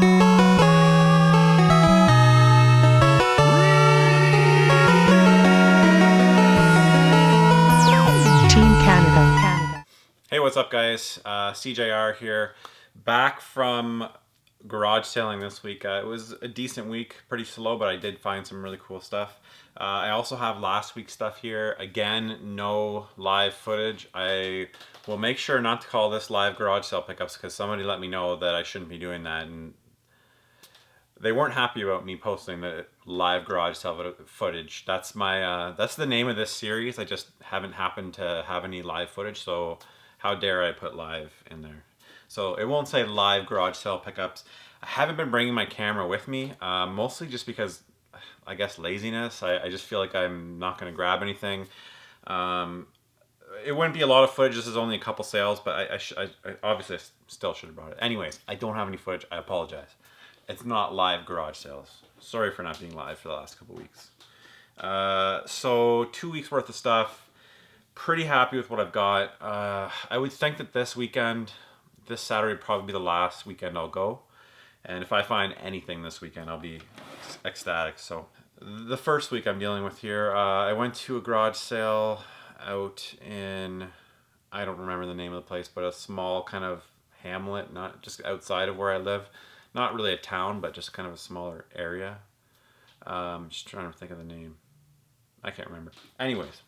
Hey, what's up, guys? SeeJayAre here, back from garage sailing this week. It was a decent week, pretty slow, but I did find some really cool stuff. I also have last week's stuff here. Again, no live footage. I will make sure not to call this live garage sale pickups because somebody let me know that I shouldn't be doing that, and they weren't happy about me posting the live garage sale footage. That's my that's the name of this series. I just haven't happened to have any live footage, so how dare I put live in there. So it won't say live garage sale pickups. I haven't been bringing my camera with me, mostly just because I guess laziness. I just feel like I'm not going to grab anything. It wouldn't be a lot of footage. This is only a couple sales, but I obviously still should have brought it. Anyways, I don't have any footage. I apologize. It's not live garage sales. Sorry for not being live for the last couple weeks. So 2 weeks worth of stuff. Pretty happy with what I've got. I would think that this weekend, this Saturday would probably be the last weekend I'll go. And if I find anything this weekend, I'll be ecstatic. So the first week I'm dealing with here, I went to a garage sale out in, I don't remember the name of the place, but a small kind of hamlet, not just outside of where I live. Not really a town, but just kind of a smaller area. Just trying to think of the name. I can't remember. Anyways,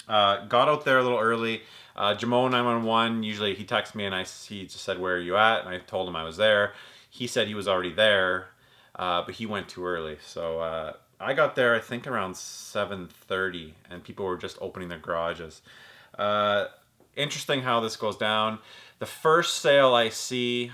got out there a little early. Jamo 911, usually he texts me and he just said, "Where are you at?" And I told him I was there. He said he was already there, but he went too early. So I got there, I think, around 7:30, and people were just opening their garages. Interesting how this goes down. The first sale I see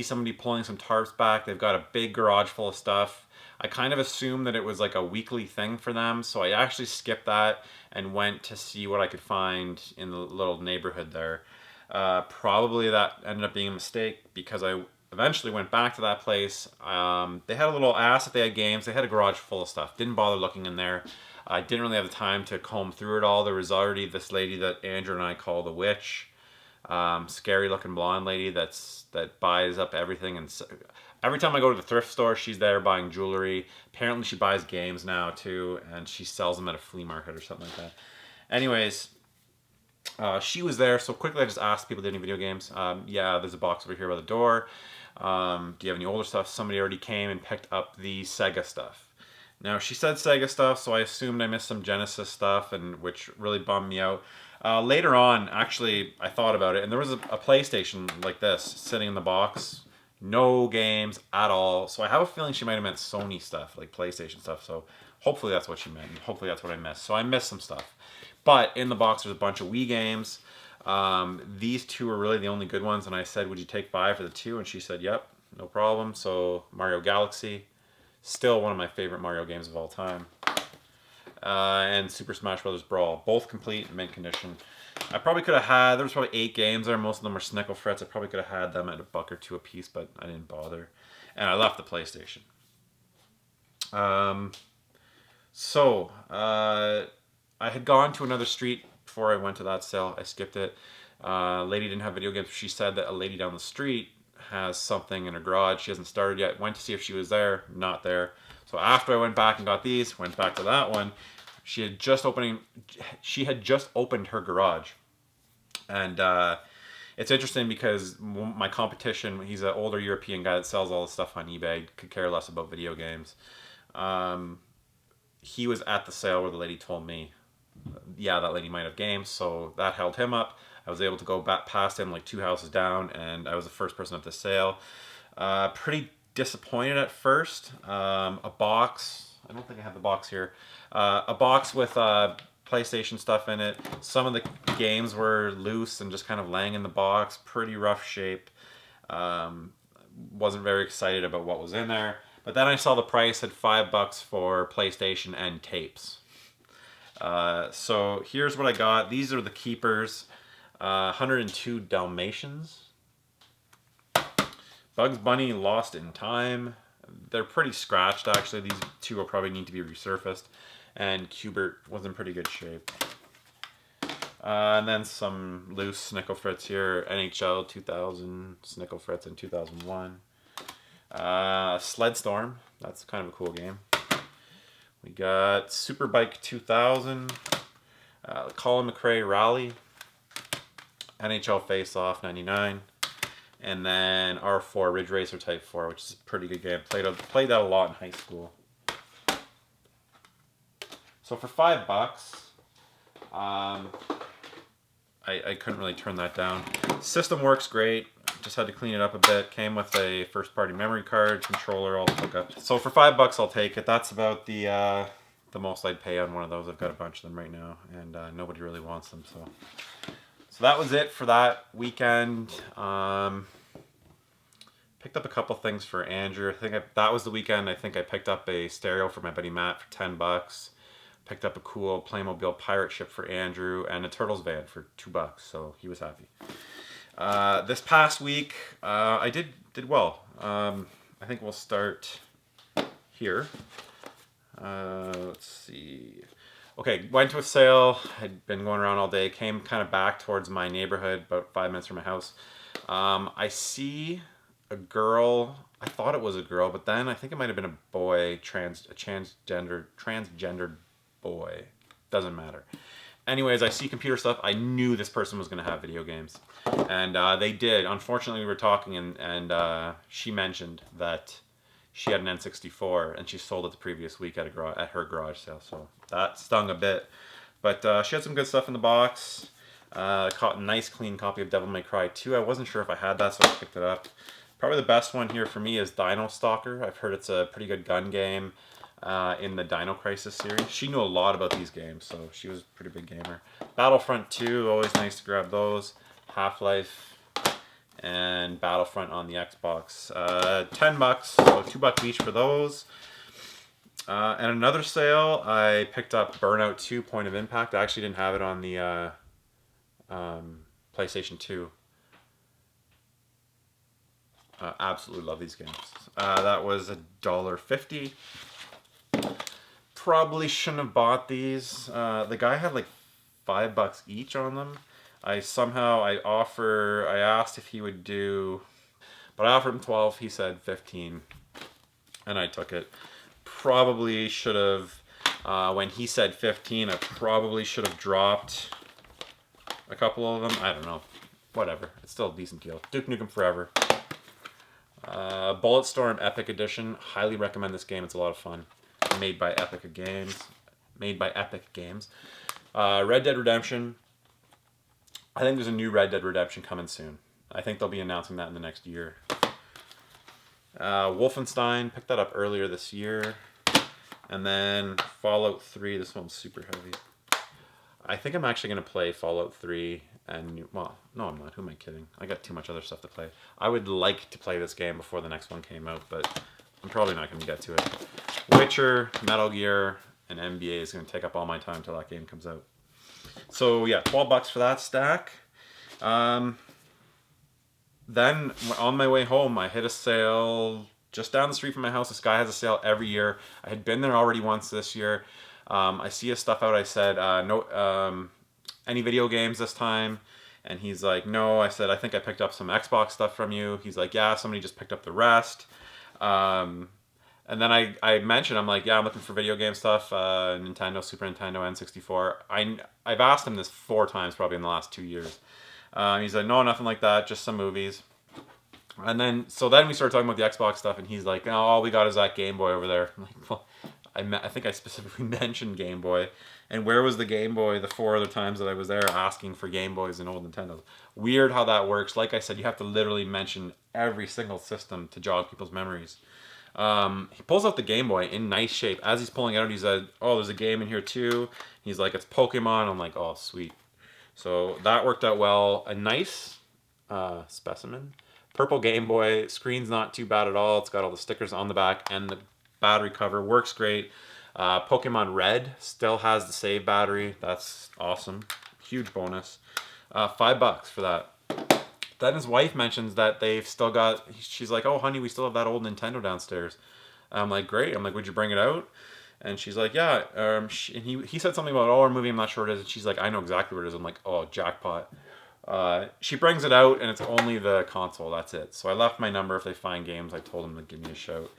somebody pulling some tarps back. They've got a big garage full of stuff. I kind of assumed that it was like a weekly thing for them, so I actually skipped that and went to see what I could find in the little neighborhood there. Probably that ended up being a mistake because I eventually went back to that place. They had a little, I asked if they had games. They had a garage full of stuff. Didn't bother looking in there. I didn't really have the time to comb through it all. There was already this lady that Andrew and I call the witch. Scary looking blonde lady that buys up everything, and every time I go to the thrift store, she's there buying jewelry. Apparently she buys games now too, and she sells them at a flea market or something like that. Anyways, she was there, so quickly I just asked people, "Do you have any video games?" Yeah, there's a box over here by the door. Do you have any older stuff? Somebody already came and picked up the Sega stuff. Now, she said Sega stuff, so I assumed I missed some Genesis stuff, and which really bummed me out. Later on, actually, I thought about it, and there was a PlayStation like this sitting in the box. No games at all. So I have a feeling she might have meant Sony stuff, like PlayStation stuff. So hopefully that's what she meant, and hopefully that's what I missed. So I missed some stuff. But in the box, there's a bunch of Wii games. These two are really the only good ones, and I said, "Would you take 5 for the 2?" And she said, "Yep, no problem." So Mario Galaxy. Still one of my favorite Mario games of all time. And Super Smash Bros. Brawl. Both complete in mint condition. I probably could have had, there was probably 8 games there. Most of them were Snickle Frets. I probably could have had them at $1 or $2 a piece, but I didn't bother. And I left the PlayStation. I had gone to another street before I went to that sale. I skipped it. Lady didn't have video games. She said that a lady down the street has something in her garage. She hasn't started yet. Went to see if she was there. Not there. So after I went back and got these, went back to that one. She had just opened her garage. And it's interesting because my competition, he's an older European guy that sells all the stuff on eBay, could care less about video games. He was at the sale where the lady told me, yeah, that lady might have games, so that held him up. I was able to go back past him like 2 houses down, and I was the first person at the sale. Pretty disappointed at first. A box, I don't think I have the box here. A box with PlayStation stuff in it. Some of the games were loose and just kind of laying in the box. Pretty rough shape. Wasn't very excited about what was in there. But then I saw the price at $5 for PlayStation and tapes. So here's what I got. These are the keepers. 102 Dalmatians. Bugs Bunny Lost in Time. They're pretty scratched, actually. These two will probably need to be resurfaced. And Cubert was in pretty good shape. And then some loose Snickle Fritz here. NHL 2000 Snickle Fritz in 2001. Sled Storm. That's kind of a cool game. We got Superbike 2000. Colin McRae Rally. NHL Face Off 99. And then R4 Ridge Racer Type 4, which is a pretty good game. Played that a lot in high school. So for $5, I couldn't really turn that down. System works great. Just had to clean it up a bit. Came with a first-party memory card, controller, all hooked up. So for $5, I'll take it. That's about the most I'd pay on one of those. I've got a bunch of them right now, and nobody really wants them. So that was it for that weekend. Picked up a couple things for Andrew. I think that was the weekend. I think I picked up a stereo for my buddy Matt for $10. Picked up a cool Playmobil pirate ship for Andrew and a Turtles van for $2. So he was happy. This past week, I did well. I think we'll start here. Let's see. Okay, went to a sale. Had been going around all day. Came kind of back towards my neighborhood, about 5 minutes from my house. I see a girl. I thought it was a girl, but then I think it might have been a boy, transgendered boy. Doesn't matter. Anyways, I see computer stuff. I knew this person was going to have video games, and they did. Unfortunately, we were talking, and she mentioned that she had an N64 and she sold it the previous week at her garage sale. So that stung a bit, but she had some good stuff in the box. Caught a nice clean copy of Devil May Cry 2. I wasn't sure if I had that, so I picked it up. Probably the best one here for me is Dino Stalker. I've heard it's a pretty good gun game in the Dino Crisis series. She knew a lot about these games, so she was a pretty big gamer. Battlefront 2, always nice to grab those. Half-Life and Battlefront on the Xbox. $10, so $2 each for those. And another sale, I picked up Burnout 2 Point of Impact. I actually didn't have it on the PlayStation 2. Absolutely love these games. That was $1.50. Probably shouldn't have bought these. The guy had like $5 each on them. I asked if he would do, but I offered him 12. He said 15, and I took it. Probably should have, when he said 15, I probably should have dropped a couple of them. I don't know. Whatever. It's still a decent deal. Duke Nukem Forever. Bulletstorm Epic Edition. Highly recommend this game. It's a lot of fun. Made by Epic Games. Red Dead Redemption. I think there's a new Red Dead Redemption coming soon. I think they'll be announcing that in the next year. Wolfenstein. Picked that up earlier this year. And then Fallout 3. This one's super heavy. I think I'm actually going to play Fallout 3 and, well, no I'm not. Who am I kidding? I got too much other stuff to play. I would like to play this game before the next one came out, but I'm probably not going to get to it. Witcher, Metal Gear, and NBA is going to take up all my time until that game comes out. So yeah, $12 for that stack. Then on my way home, I hit a sale just down the street from my house. This guy has a sale every year. I had been there already once this year. I see his stuff out. I said, no, any video games this time? And he's like, no. I said, I think I picked up some Xbox stuff from you. He's like, yeah, somebody just picked up the rest. And then I mentioned, I'm like, yeah, I'm looking for video game stuff, Nintendo, Super Nintendo, N64. I've asked him this 4 times probably in the last 2 years. He's like, no, nothing like that, just some movies. And then we started talking about the Xbox stuff, and he's like, no, all we got is that Game Boy over there. I'm like, well, I think I specifically mentioned Game Boy. And where was the Game Boy the 4 other times that I was there asking for Game Boys and old Nintendos? Weird how that works. Like I said, you have to literally mention every single system to jog people's memories. He pulls out the Game Boy in nice shape. As he's pulling it out, he said, oh, there's a game in here too. He's like, it's Pokemon. I'm like, oh, sweet. So that worked out well. A nice specimen. Purple Game Boy. Screen's not too bad at all. It's got all the stickers on the back, and the battery cover works great. Pokemon Red still has the save battery. That's awesome. Huge bonus. $5 for that. Then his wife mentions that they've still got, she's like, oh honey, we still have that old Nintendo downstairs. I'm like, great. I'm like, would you bring it out? And she's like, yeah. And he said something about, oh, our movie, I'm not sure what it is. And she's like, I know exactly what it is. I'm like, oh, jackpot. She brings it out and it's only the console. That's it. So I left my number. If they find games, I told them to give me a shout.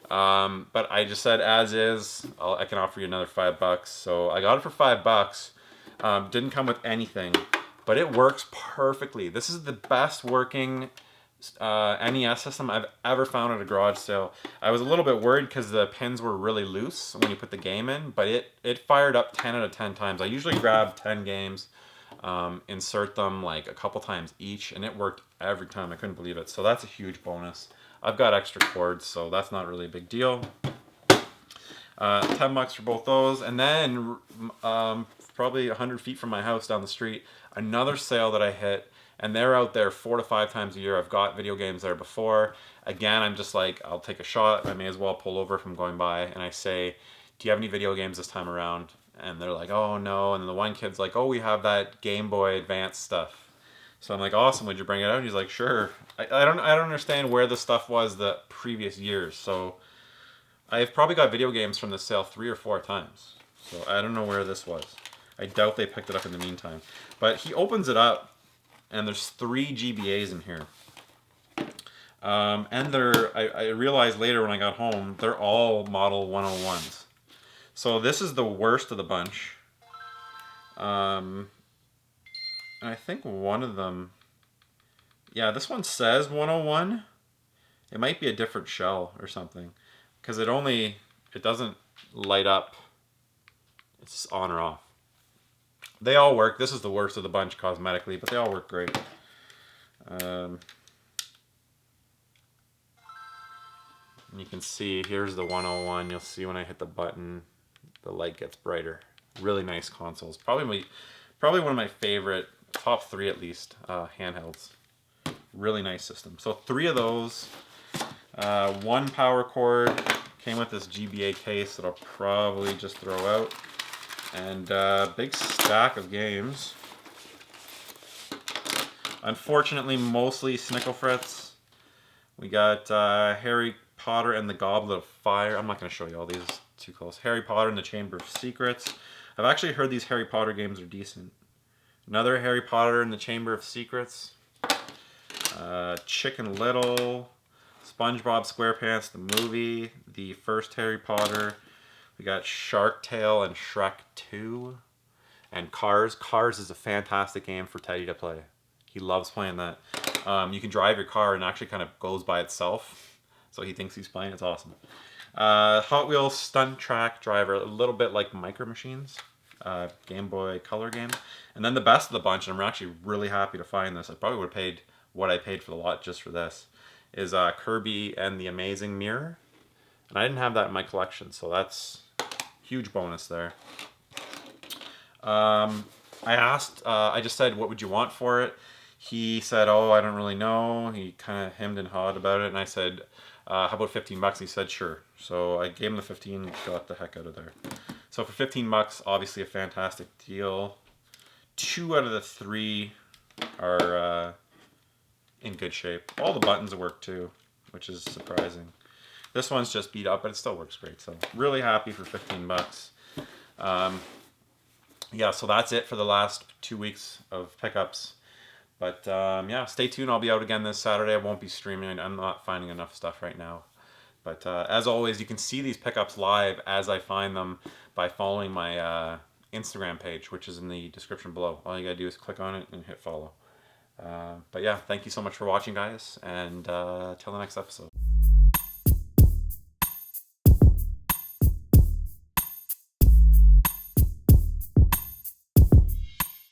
But I just said, as is, I can offer you another $5. So I got it for $5. Didn't come with anything, but it works perfectly. This is the best working NES system I've ever found at a garage sale. I was a little bit worried because the pins were really loose when you put the game in, but it fired up 10 out of 10 times. I usually grab 10 games, insert them like a couple times each, and it worked every time. I couldn't believe it. So that's a huge bonus. I've got extra cords, so that's not really a big deal. $10 for both those. And then probably 100 feet from my house down the street, another sale that I hit, and they're out there 4 to 5 times a year. I've got video games there before. Again, I'm just like, I'll take a shot. I may as well pull over from going by, and I say, do you have any video games this time around? And they're like, oh no. And then the one kid's like, oh, we have that Game Boy Advance stuff. So I'm like, awesome, would you bring it out? And he's like, sure. I don't understand where the stuff was the previous years. So I've probably got video games from the sale 3 or 4 times. So I don't know where this was. I doubt they picked it up in the meantime. But he opens it up, and there's 3 GBAs in here. And I realized later when I got home, they're all model 101s. So this is the worst of the bunch. And I think one of them, yeah, this one says 101. It might be a different shell or something, because it doesn't light up. It's on or off. They all work. This is the worst of the bunch cosmetically, but they all work great. And you can see, here's the 101. You'll see when I hit the button, the light gets brighter. Really nice consoles. Probably one of my favorite, top 3 at least, handhelds. Really nice system. So 3 of those. 1 power cord. Came with this GBA case that I'll probably just throw out. And big stack of games. Unfortunately, mostly Snickle Fritz. We got Harry Potter and the Goblet of Fire. I'm not going to show you all these too close. Harry Potter and the Chamber of Secrets. I've actually heard these Harry Potter games are decent. Another Harry Potter and the Chamber of Secrets. Chicken Little. SpongeBob SquarePants, the movie. The first Harry Potter. We got Shark Tale and Shrek 2. And Cars. Cars is a fantastic game for Teddy to play. He loves playing that. You can drive your car and it actually kind of goes by itself. So he thinks he's playing. It's awesome. Hot Wheels Stunt Track Driver. A little bit like Micro Machines. Game Boy Color game. And then the best of the bunch, and I'm actually really happy to find this. I probably would have paid what I paid for the lot just for this. Is Kirby and the Amazing Mirror. And I didn't have that in my collection, so that's huge bonus there. I asked, I just said, what would you want for it? He said, oh, I don't really know. He kind of hemmed and hawed about it, and I said, how about $15? He said, sure. So I gave him the 15 and got the heck out of there. So for $15, obviously a fantastic deal. 2 out of the 3 are in good shape. All the buttons work too, which is surprising. This one's just beat up, but it still works great. So really happy for $15. Yeah, so that's it for the last 2 weeks of pickups. But yeah, stay tuned. I'll be out again this Saturday. I won't be streaming. I'm not finding enough stuff right now. But as always, you can see these pickups live as I find them by following my Instagram page, which is in the description below. All you gotta do is click on it and hit follow. But yeah, thank you so much for watching, guys, and till the next episode.